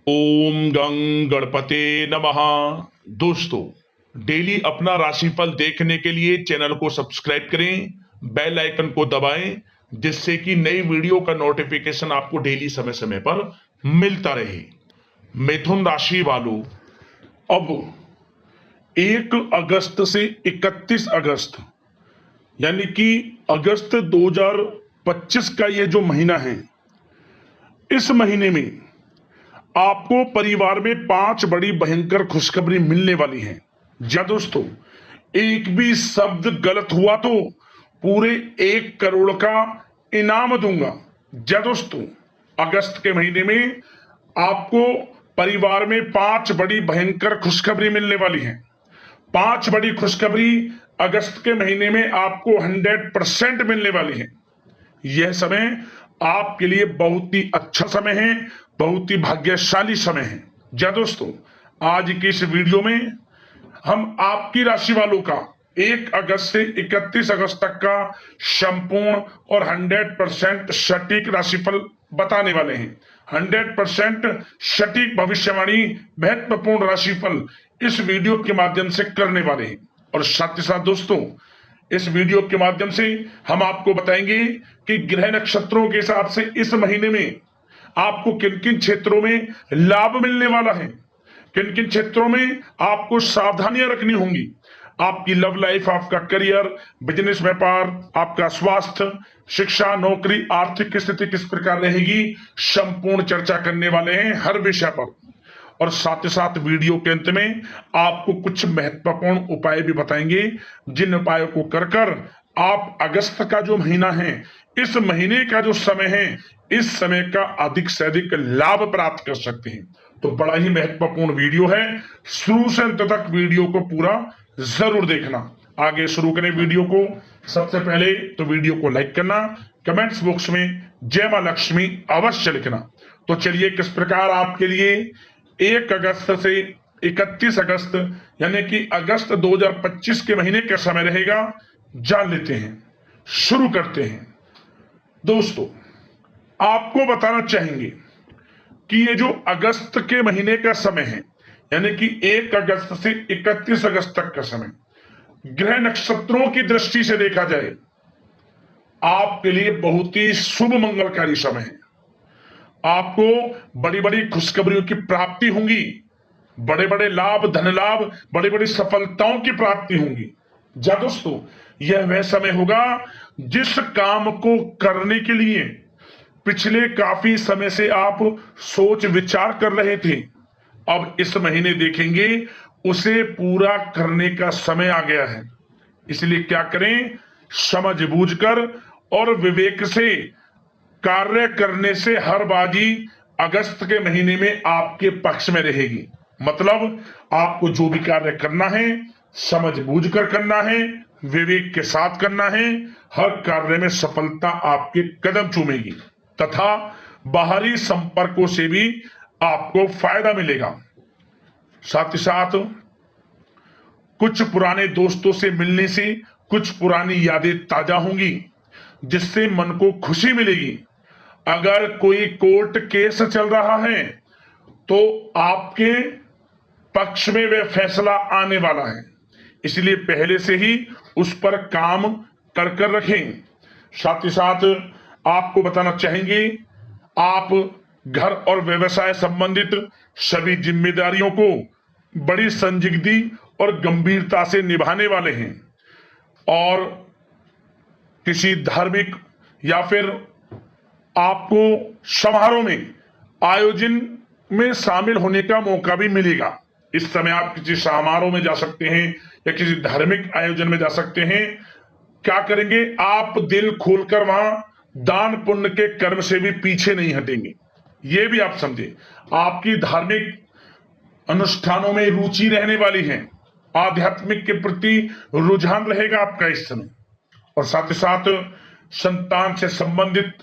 ओम गं गणपते नमः। दोस्तों, डेली अपना राशिफल देखने के लिए चैनल को सब्सक्राइब करें, बेल आइकन को दबाएं, जिससे कि नई वीडियो का नोटिफिकेशन आपको डेली समय समय पर मिलता रहे। मिथुन राशि वालों, अब 1 अगस्त से 31 अगस्त यानी कि अगस्त 2025 का ये जो महीना है, इस महीने में आपको परिवार में 5 बड़ी भयंकर खुशखबरी मिलने वाली है। जा दोस्तों, एक भी शब्द गलत हुआ तो पूरे 1 करोड़ का इनाम दूंगा। जा दोस्तों, अगस्त के महीने में आपको परिवार में 5 बड़ी भयंकर खुशखबरी मिलने वाली है। 5 बड़ी खुशखबरी अगस्त के महीने में आपको 100% मिलने वाली है। यह समय आपके लिए बहुत ही अच्छा समय है, बहुत ही भाग्यशाली समय है। जा दोस्तों, आज की इस वीडियो में हम आपकी राशि वालों का 1 अगस्त से 31 अगस्त तक का संपूर्ण और 100% सटीक राशिफल बताने वाले हैं। 100% सटीक भविष्यवाणी, महत्वपूर्ण राशिफल इस वीडियो के माध्यम से करने वाले हैं। और साथ ही साथ दोस्तों, इस वीडियो के माध्यम से हम आपको बताएंगे कि ग्रह नक्षत्रों के हिसाब से इस महीने में आपको किन किन क्षेत्रों में लाभ मिलने वाला है, किन किन क्षेत्रों में आपको सावधानियां रखनी होंगी। आपकी लव लाइफ, आपका करियर, बिजनेस, व्यापार, आपका स्वास्थ्य, शिक्षा, नौकरी, आर्थिक स्थिति किस प्रकार रहेगी, संपूर्ण चर्चा करने वाले हैं हर विषय पर। और साथ ही साथ वीडियो के अंत में आपको कुछ महत्वपूर्ण उपाय भी बताएंगे, जिन उपायों को कर आप अगस्त का जो महीना है, इस महीने का जो समय है, इस समय का अधिक से अधिक लाभ प्राप्त कर सकते हैं। तो बड़ा ही महत्वपूर्ण वीडियो है, शुरू से अंत तक वीडियो को पूरा जरूर देखना। आगे शुरू करें वीडियो को। सबसे पहले तो वीडियो को लाइक करना, कमेंट्स बॉक्स में जय मां लक्ष्मी अवश्य लिखना। तो चलिए, किस प्रकार आपके लिए 1 अगस्त से 31 अगस्त यानी कि अगस्त 2025 के महीने का समय रहेगा, जान लेते हैं। शुरू करते हैं। दोस्तों, आपको बताना चाहेंगे कि ये जो अगस्त के महीने का समय है, यानी कि 1 अगस्त से 31 अगस्त तक का समय, ग्रह नक्षत्रों की दृष्टि से देखा जाए आपके लिए बहुत ही शुभ मंगलकारी समय है। आपको बड़ी बड़ी खुशखबरियों की प्राप्ति होंगी, बड़े बड़े लाभ, धन लाभ, बड़ी बड़ी सफलताओं की प्राप्ति होंगी। जा दोस्तों, यह वह समय होगा जिस काम को करने के लिए पिछले काफी समय से आप सोच विचार कर रहे थे, अब इस महीने देखेंगे उसे पूरा करने का समय आ गया है। इसलिए क्या करें, समझ बूझकर और विवेक से कार्य करने से हर बाजी अगस्त के महीने में आपके पक्ष में रहेगी। मतलब आपको जो भी कार्य करना है, समझ बूझकर करना है, विवेक के साथ करना है। हर कार्य में सफलता आपके कदम चूमेगी तथा बाहरी संपर्कों से भी आपको फायदा मिलेगा। साथ ही साथ कुछ पुराने दोस्तों से मिलने से कुछ पुरानी यादें ताजा होंगी, जिससे मन को खुशी मिलेगी। अगर कोई कोर्ट केस चल रहा है तो आपके पक्ष में वह फैसला आने वाला है, इसलिए पहले से ही उस पर काम कर रखें। साथ ही साथ आपको बताना चाहेंगे, आप घर और व्यवसाय संबंधित सभी जिम्मेदारियों को बड़ी संजीदगी और गंभीरता से निभाने वाले हैं। और किसी धार्मिक या फिर आपको समारोह में, आयोजन में शामिल होने का मौका भी मिलेगा। इस समय आप किसी समारोह में जा सकते हैं या किसी धार्मिक आयोजन में जा सकते हैं। क्या करेंगे, आप दिल खोलकर वहां दान पुण्य के कर्म से भी पीछे नहीं हटेंगे। ये भी आप समझे, आपकी धार्मिक अनुष्ठानों में रुचि रहने वाली है, आध्यात्मिक के प्रति रुझान रहेगा आपका इस समय। और साथ ही साथ संतान से संबंधित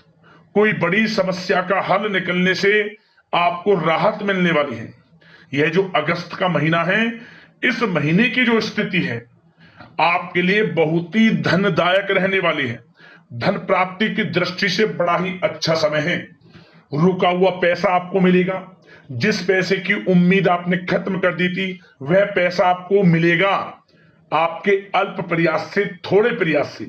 कोई बड़ी समस्या का हल निकलने से आपको राहत मिलने वाली है। यह जो अगस्त का महीना है, इस महीने की जो स्थिति है आपके लिए बहुत ही धनदायक रहने वाली है। धन प्राप्ति की दृष्टि से बड़ा ही अच्छा समय है। रुका हुआ पैसा आपको मिलेगा। जिस पैसे की उम्मीद आपने खत्म कर दी थी वह पैसा आपको मिलेगा। आपके अल्प प्रयास से, थोड़े प्रयास से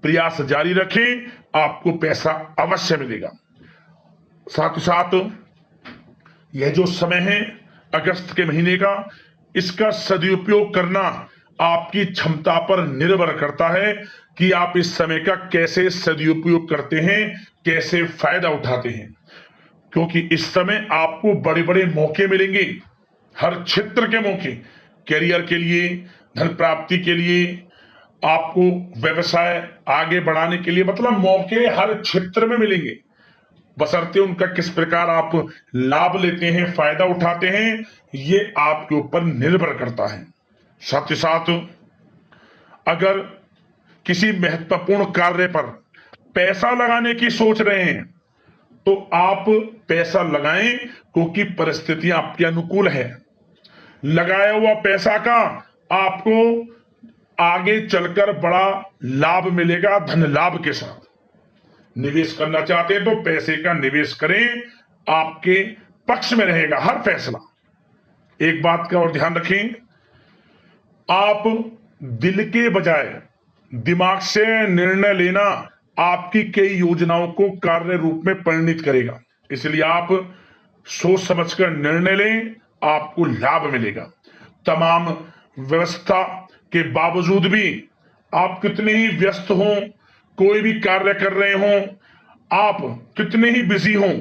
प्रयास जारी रखें, आपको पैसा अवश्य मिलेगा। साथ ही साथ यह जो समय है अगस्त के महीने का, इसका सदुपयोग करना आपकी क्षमता पर निर्भर करता है कि आप इस समय का कैसे सदुपयोग करते हैं, कैसे फायदा उठाते हैं। क्योंकि इस समय आपको बड़े बड़े मौके मिलेंगे, हर क्षेत्र के मौके, करियर के लिए, धन प्राप्ति के लिए, आपको व्यवसाय आगे बढ़ाने के लिए, मतलब मौके हर क्षेत्र में मिलेंगे। बशर्ते उनका किस प्रकार आप लाभ लेते हैं, फायदा उठाते हैं, ये आपके ऊपर निर्भर करता है। साथ ही साथ अगर किसी महत्वपूर्ण कार्य पर पैसा लगाने की सोच रहे हैं तो आप पैसा लगाएं, क्योंकि परिस्थितियां आपके अनुकूल है। लगाया हुआ पैसा का आपको आगे चलकर बड़ा लाभ मिलेगा, धन लाभ के साथ। निवेश करना चाहते हैं तो पैसे का निवेश करें, आपके पक्ष में रहेगा हर फैसला। एक बात का और ध्यान रखें, आप दिल के बजाय दिमाग से निर्णय लेना आपकी कई योजनाओं को कार्य रूप में परिणित करेगा। इसलिए आप सोच समझकर निर्णय लें, आपको लाभ मिलेगा। तमाम व्यवस्था के बावजूद भी आप कितने ही व्यस्त हों, कोई भी कार्य कर रहे हों, आप कितने ही बिजी हों,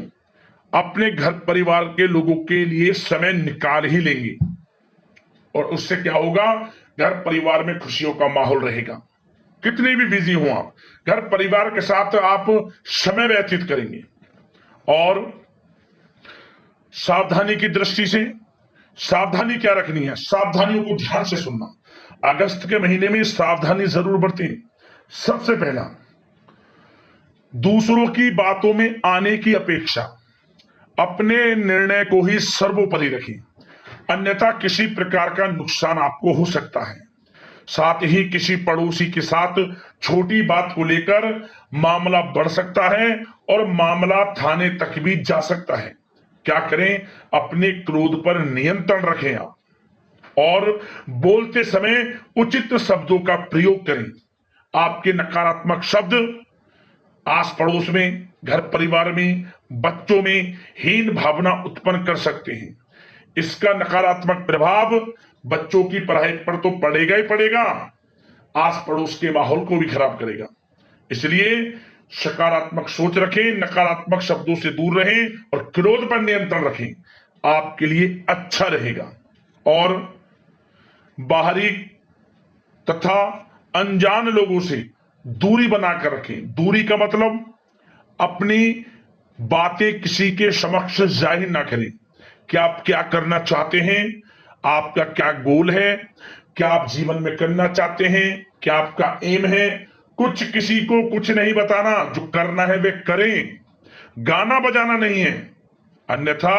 अपने घर परिवार के लोगों के लिए समय निकाल ही लेंगे। और उससे क्या होगा, घर परिवार में खुशियों का माहौल रहेगा। कितने भी बिजी हो आप, घर परिवार के साथ आप समय व्यतीत करेंगे। और सावधानी की दृष्टि से सावधानी क्या रखनी है, सावधानियों को ध्यान से सुनना। अगस्त के महीने में सावधानी जरूर बरतें। सबसे पहला, दूसरों की बातों में आने की अपेक्षा अपने निर्णय को ही सर्वोपरि रखें, अन्यथा किसी प्रकार का नुकसान आपको हो सकता है। साथ ही किसी पड़ोसी के साथ छोटी बात को लेकर मामला बढ़ सकता है और मामला थाने तक भी जा सकता है। क्या करें, अपने क्रोध पर नियंत्रण रखें आप, और बोलते समय उचित शब्दों का प्रयोग करें। आपके नकारात्मक शब्द आस पड़ोस में, घर परिवार में, बच्चों में हीन भावना उत्पन्न कर सकते हैं। इसका नकारात्मक प्रभाव बच्चों की पढ़ाई पर तो पड़ेगा ही पड़ेगा, आस पड़ोस के माहौल को भी खराब करेगा। इसलिए सकारात्मक सोच रखें, नकारात्मक शब्दों से दूर रहें और क्रोध पर नियंत्रण रखें, आपके लिए अच्छा रहेगा। और बाहरी तथा अनजान लोगों से दूरी बनाकर रखें। दूरी का मतलब अपनी बातें किसी के समक्ष जाहिर ना करें कि आप क्या करना चाहते हैं, आपका क्या गोल है, क्या आप जीवन में करना चाहते हैं, क्या आपका एम है। कुछ किसी को कुछ नहीं बताना, जो करना है वे करें, गाना बजाना नहीं है, अन्यथा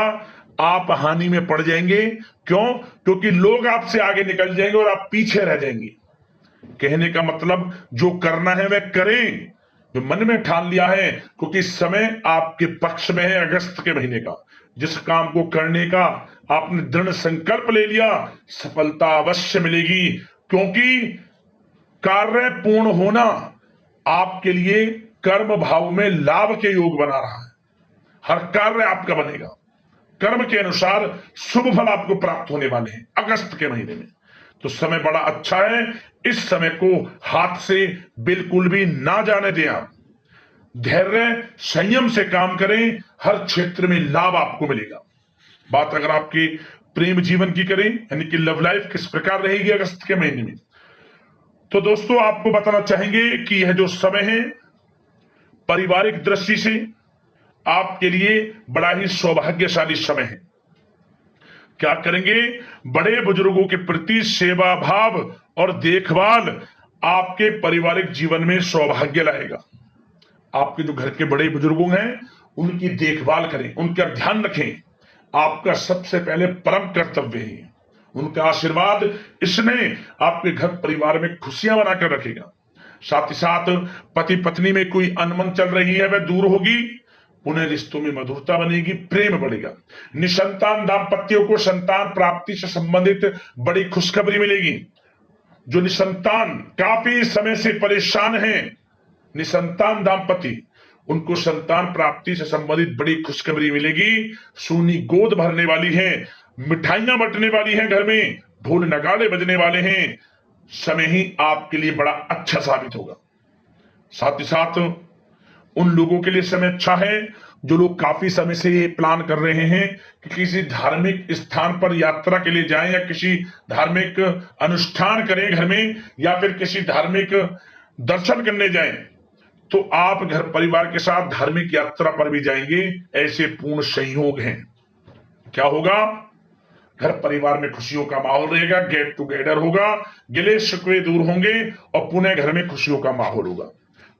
आप हानि में पड़ जाएंगे। क्यों? क्योंकि लोग आपसे आगे निकल जाएंगे और आप पीछे रह जाएंगे। कहने का मतलब जो करना है वह करें, जो मन में ठान लिया है, क्योंकि समय आपके पक्ष में है। अगस्त के महीने का जिस काम को करने का आपने दृढ़ संकल्प ले लिया, सफलता अवश्य मिलेगी, क्योंकि कार्य पूर्ण होना आपके लिए कर्म भाव में लाभ के योग बना रहा है। हर कार्य आपका बनेगा, कर्म के अनुसार शुभ फल आपको प्राप्त होने वाले हैं अगस्त के महीने में। तो समय बड़ा अच्छा है, इस समय को हाथ से बिल्कुल भी ना जाने दें आप। धैर्य संयम से काम करें, हर क्षेत्र में लाभ आपको मिलेगा। बात अगर आपके प्रेम जीवन की करें, यानी कि लव लाइफ किस प्रकार रहेगी अगस्त के महीने में, तो दोस्तों आपको बताना चाहेंगे कि यह जो समय है पारिवारिक दृष्टि से आपके लिए बड़ा ही सौभाग्यशाली समय है। क्या करेंगे, बड़े बुजुर्गों के प्रति सेवा भाव और देखभाल आपके पारिवारिक जीवन में सौभाग्य लाएगा। आपके जो घर के बड़े बुजुर्गों हैं उनकी देखभाल करें, उनका ध्यान रखें, आपका सबसे पहले परम कर्तव्य है। उनका आशीर्वाद, इसने आपके घर परिवार में खुशियां बनाकर रखेगा। साथ ही साथ पति पत्नी में कोई अनबन चल रही है वह दूर होगी, पुनः रिश्तों में मधुरता बनेगी, प्रेम बढ़ेगा। निसंतान दाम्पत्यों को संतान प्राप्ति से संबंधित बड़ी खुशखबरी मिलेगी। जो निसंतान काफी समय से परेशान हैं, निसंतान दाम्पत्य, उनको संतान प्राप्ति से संबंधित बड़ी खुशखबरी मिलेगी। सोनी गोद भरने वाली है, मिठाइयां बंटने वाली हैं, घर में ढोल नगाड़े बजने वाले हैं। समय ही आपके लिए बड़ा अच्छा साबित होगा। साथ ही साथ उन लोगों के लिए समय अच्छा है जो लोग काफी समय से ये प्लान कर रहे हैं कि किसी धार्मिक स्थान पर यात्रा के लिए जाएं या किसी धार्मिक अनुष्ठान करें घर में, या फिर किसी धार्मिक दर्शन करने जाएं, तो आप घर परिवार के साथ धार्मिक यात्रा पर भी जाएंगे। ऐसे पूर्ण संयोग हैं। क्या होगा? घर परिवार में खुशियों का माहौल रहेगा, गेट टुगेदर होगा, गिले शिकवे दूर होंगे और पुनः घर में खुशियों का माहौल होगा।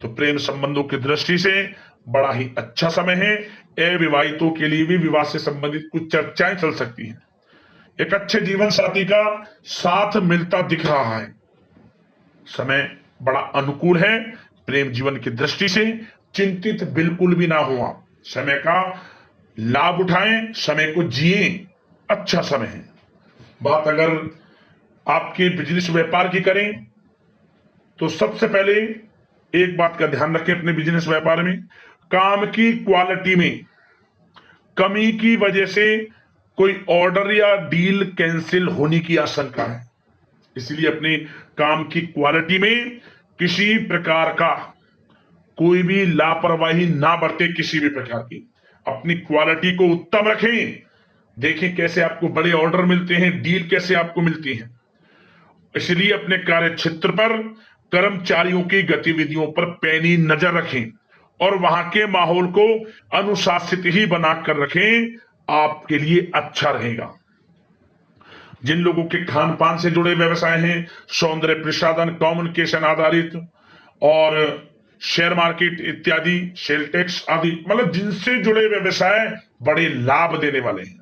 तो प्रेम संबंधों की दृष्टि से बड़ा ही अच्छा समय है। अविवाहितों के लिए भी विवाह से संबंधित कुछ चर्चाएं चल सकती हैं। एक अच्छे जीवन साथी का साथ मिलता दिख रहा है। समय बड़ा अनुकूल है। प्रेम जीवन की दृष्टि से चिंतित बिल्कुल भी ना हुआ। समय का लाभ उठाएं, समय को जिए। अच्छा समय है। बात अगर आपके बिजनेस व्यापार की करें तो सबसे पहले एक बात का ध्यान रखें अपने बिजनेस व्यापार में, काम की क्वालिटी में कमी की वजह से कोई ऑर्डर या डील कैंसिल होने की आशंका है। इसलिए अपने काम की क्वालिटी में किसी प्रकार का कोई भी लापरवाही ना बरते। किसी भी प्रकार की अपनी क्वालिटी को उत्तम रखें। देखें कैसे आपको बड़े ऑर्डर मिलते हैं, डील कैसे आपको मिलती है। इसलिए अपने कार्य क्षेत्र पर कर्मचारियों की गतिविधियों पर पैनी नजर रखें और वहां के माहौल को अनुशासित ही बनाकर रखें। आपके लिए अच्छा रहेगा। जिन लोगों के खान पान से जुड़े व्यवसाय हैं, सौंदर्य प्रसाधन, कम्युनिकेशन आधारित और शेयर मार्केट इत्यादि, सेल टैक्स आदि, मतलब जिनसे जुड़े व्यवसाय बड़े लाभ देने वाले हैं।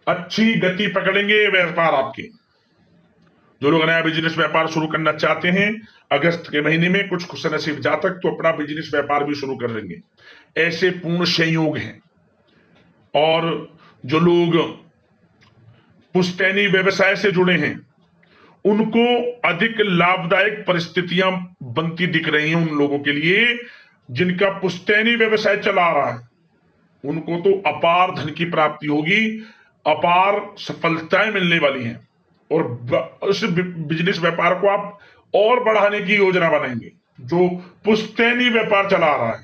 अच्छी गति पकड़ेंगे व्यापार आपके। जो लोग नया बिजनेस व्यापार शुरू करना चाहते हैं, अगस्त के महीने में कुछ खुशनसीब जातक तो अपना बिजनेस व्यापार भी शुरू कर लेंगे। ऐसे पूर्ण संयोग हैं। और जो लोग पुश्तैनी व्यवसाय से जुड़े हैं, उनको अधिक लाभदायक परिस्थितियां बनती दिख रही हैं। उन लोगों के लिए जिनका पुश्तैनी व्यवसाय चला रहा है, उनको तो अपार धन की प्राप्ति होगी, अपार सफलताएं मिलने वाली हैं और उस बिजनेस व्यापार को आप और बढ़ाने की योजना बनाएंगे। जो पुश्तैनी व्यापार चला रहा है,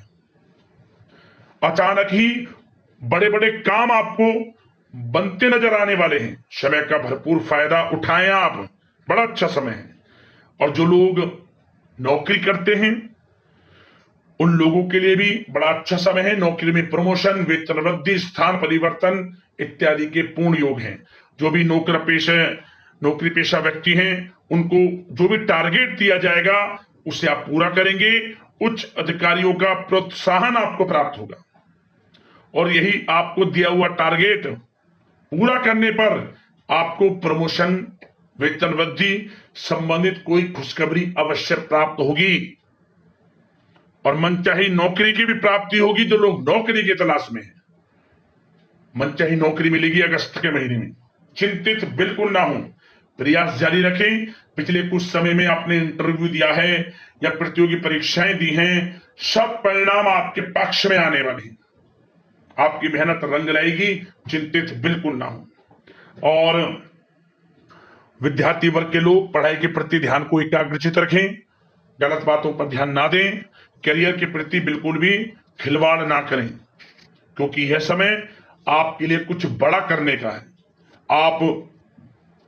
अचानक ही बड़े बड़े काम आपको बनते नजर आने वाले हैं। समय का भरपूर फायदा उठाएं आप, बड़ा अच्छा समय है। और जो लोग नौकरी करते हैं, उन लोगों के लिए भी बड़ा अच्छा समय है। नौकरी में प्रमोशन, वेतन वृद्धि, स्थान परिवर्तन इत्यादि के पूर्ण योग हैं। जो भी नौकरी पेशा व्यक्ति हैं, उनको जो भी टारगेट दिया जाएगा उसे आप पूरा करेंगे। उच्च अधिकारियों का प्रोत्साहन आपको प्राप्त होगा और यही आपको दिया हुआ टारगेट पूरा करने पर आपको प्रमोशन, वेतन वृद्धि संबंधित कोई खुशखबरी अवश्य प्राप्त होगी और मनचाही नौकरी की भी प्राप्ति होगी। जो लोग नौकरी की तलाश में हैं, मनचाही नौकरी मिलेगी अगस्त के महीने में। चिंतित बिल्कुल ना हो, प्रयास जारी रखें। पिछले कुछ समय में आपने इंटरव्यू दिया है या प्रतियोगी परीक्षाएं दी हैं, सब परिणाम आपके पक्ष में आने वाले हैं। आपकी मेहनत रंग लाएगी, चिंतित बिल्कुल ना हो। और विद्यार्थी वर्ग के लोग पढ़ाई के प्रति ध्यान को एकाग्रचित रखें, गलत बातों पर ध्यान ना दें, करियर के प्रति बिल्कुल भी खिलवाड़ ना करें, क्योंकि यह समय आपके लिए कुछ बड़ा करने का है। आप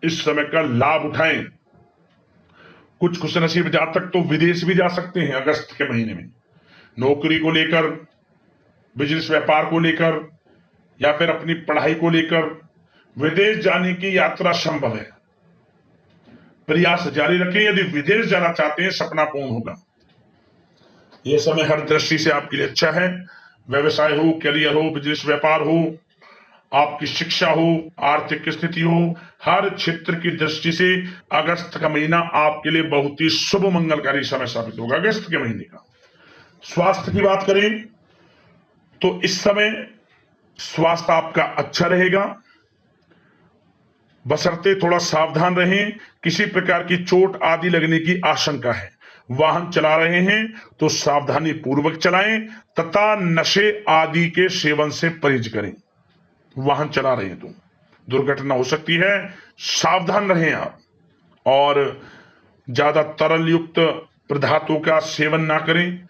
इस समय का लाभ उठाएं। कुछ खुशनसीब जातक तो विदेश भी जा सकते हैं अगस्त के महीने में, नौकरी को लेकर, बिजनेस व्यापार को लेकर या फिर अपनी पढ़ाई को लेकर विदेश जाने की यात्रा संभव है। प्रयास जारी रखें। यदि विदेश जाना चाहते हैं, सपना पूर्ण होगा। यह समय हर दृष्टि से आपके लिए अच्छा है। व्यवसाय हो, करियर हो, बिजनेस व्यापार हो, आपकी शिक्षा हो, आर्थिक स्थिति हो, हर क्षेत्र की दृष्टि से अगस्त का महीना आपके लिए बहुत ही शुभ मंगलकारी समय साबित होगा। अगस्त के महीने का स्वास्थ्य की बात करें तो इस समय स्वास्थ्य आपका अच्छा रहेगा, बशर्ते थोड़ा सावधान रहें। किसी प्रकार की चोट आदि लगने की आशंका है। वाहन चला रहे हैं तो सावधानी पूर्वक चलाएं तथा नशे आदि के सेवन से परहेज करें। वाहन चला रहे हैं तो दुर्घटना हो सकती है, सावधान रहें आप। और ज्यादा तरल युक्त पदार्थों का सेवन ना करें,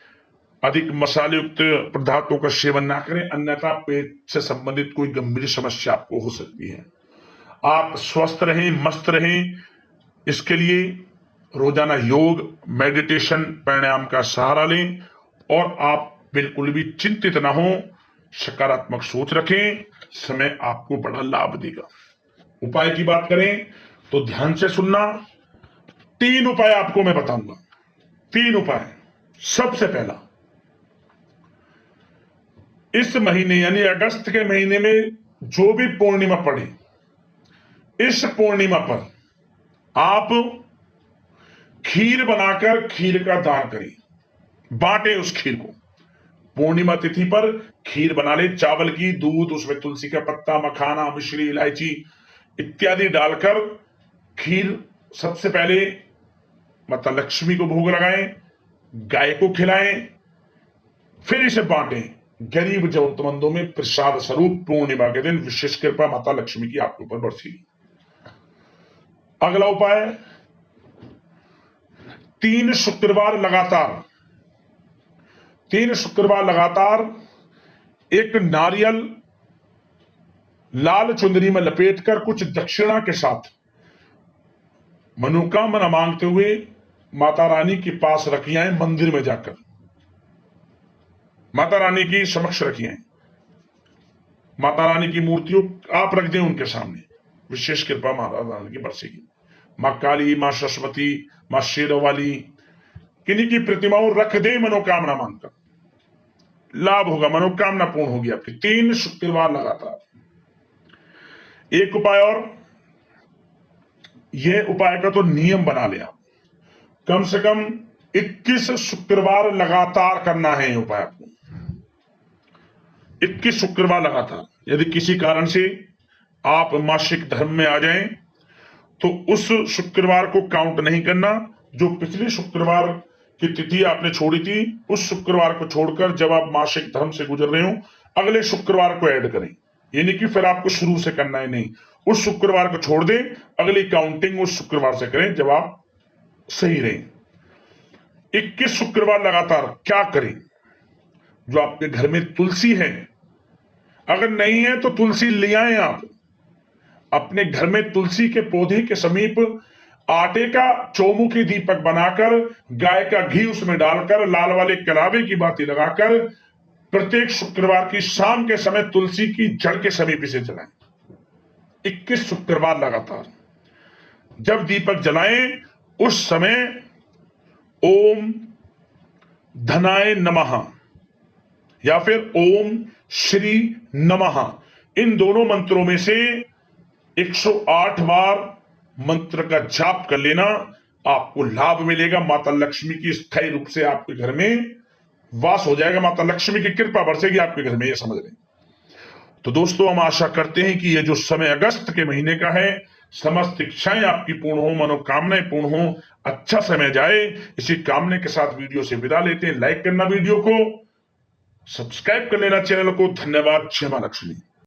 अधिक मसाले युक्त पदार्थों का सेवन ना करें, अन्यथा पेट से संबंधित कोई गंभीर समस्या आपको हो सकती है। आप स्वस्थ रहें, मस्त रहें, इसके लिए रोजाना योग, मेडिटेशन, प्राणायाम का सहारा लें और आप बिल्कुल भी चिंतित ना हो, सकारात्मक सोच रखें। समय आपको बड़ा लाभ देगा। उपाय की बात करें तो ध्यान से सुनना। 3 उपाय आपको मैं बताऊंगा। 3 उपाय। सबसे पहला, इस महीने यानी अगस्त के महीने में जो भी पूर्णिमा पड़े, इस पूर्णिमा पर आप खीर बनाकर खीर का दान करें, बांटे उस खीर को। पूर्णिमा तिथि पर खीर बना ले, चावल की, दूध, उसमें तुलसी का पत्ता, मखाना, मिश्री, इलायची इत्यादि डालकर खीर सबसे पहले माता लक्ष्मी को भोग लगाएं, गाय को खिलाएं, फिर इसे बांटें गरीब जरूरतमंदों में प्रसाद स्वरूप। पूर्णिमा के दिन विशेष कृपा माता लक्ष्मी की आपके ऊपर बरसेगी। अगला उपाय, 3 शुक्रवार लगातार एक नारियल लाल चुंदरी में लपेटकर कुछ दक्षिणा के साथ मनोकामना मांगते हुए माता रानी के पास रखी आए। मंदिर में जाकर माता रानी की समक्ष रखी आए। माता रानी की मूर्तियों आप रख दें उनके सामने, विशेष कृपा माता रानी की बरसेगी। मां काली, मां सरस्वती, मां शेरवाली, किन्हीं की प्रतिमाओं रख दे मनोकामना मांगकर, लाभ होगा, मनोकामना पूर्ण होगी आपकी। 3 शुक्रवार लगातार। एक उपाय और, यह उपाय का तो नियम बना ले आप, कम से कम 21 शुक्रवार लगातार करना है। ये उपाय आपको 21 शुक्रवार लगातार। यदि किसी कारण से आप मासिक धर्म में आ जाएं तो उस शुक्रवार को काउंट नहीं करना। जो पिछले शुक्रवार की तिथि आपने छोड़ी थी, उस शुक्रवार को छोड़कर जब आप मासिक धर्म से गुजर रहे हो, अगले शुक्रवार को ऐड करें। ये नहीं कि फिर आपको शुरू से करना है, नहीं, उस शुक्रवार को छोड़ दें, अगली काउंटिंग उस शुक्रवार से करें जब आप सही रहें। 21 शुक्रवार लगातार क्या करें? जो आपके घर में तुलसी है, अगर नहीं है तो तुलसी ले आए आप। अपने घर में तुलसी के पौधे के समीप आटे का चौमुखी दीपक बनाकर, गाय का घी उसमें डालकर, लाल वाले कलावे की बाती लगाकर प्रत्येक शुक्रवार की शाम के समय तुलसी की जड़ के समीप इसे जलाएं। 21 शुक्रवार लगातार। जब दीपक जलाएं उस समय ओम धनाय नमः या फिर ओम श्री नमः, इन दोनों मंत्रों में से 108 बार मंत्र का जाप कर लेना। आपको लाभ मिलेगा। माता लक्ष्मी की स्थायी रूप से आपके घर में वास हो जाएगा। माता लक्ष्मी की कृपा बरसेगी आपके घर में, ये समझ लें। तो दोस्तों, हम आशा करते हैं कि ये जो समय अगस्त के महीने का है, समस्त इच्छाएं आपकी पूर्ण हो, मनोकामनाएं पूर्ण हो, अच्छा समय जाए, इसी कामने के साथ वीडियो से विदा लेते हैं। लाइक करना वीडियो को, सब्सक्राइब कर लेना चैनल को। धन्यवाद। जय मां लक्ष्मी।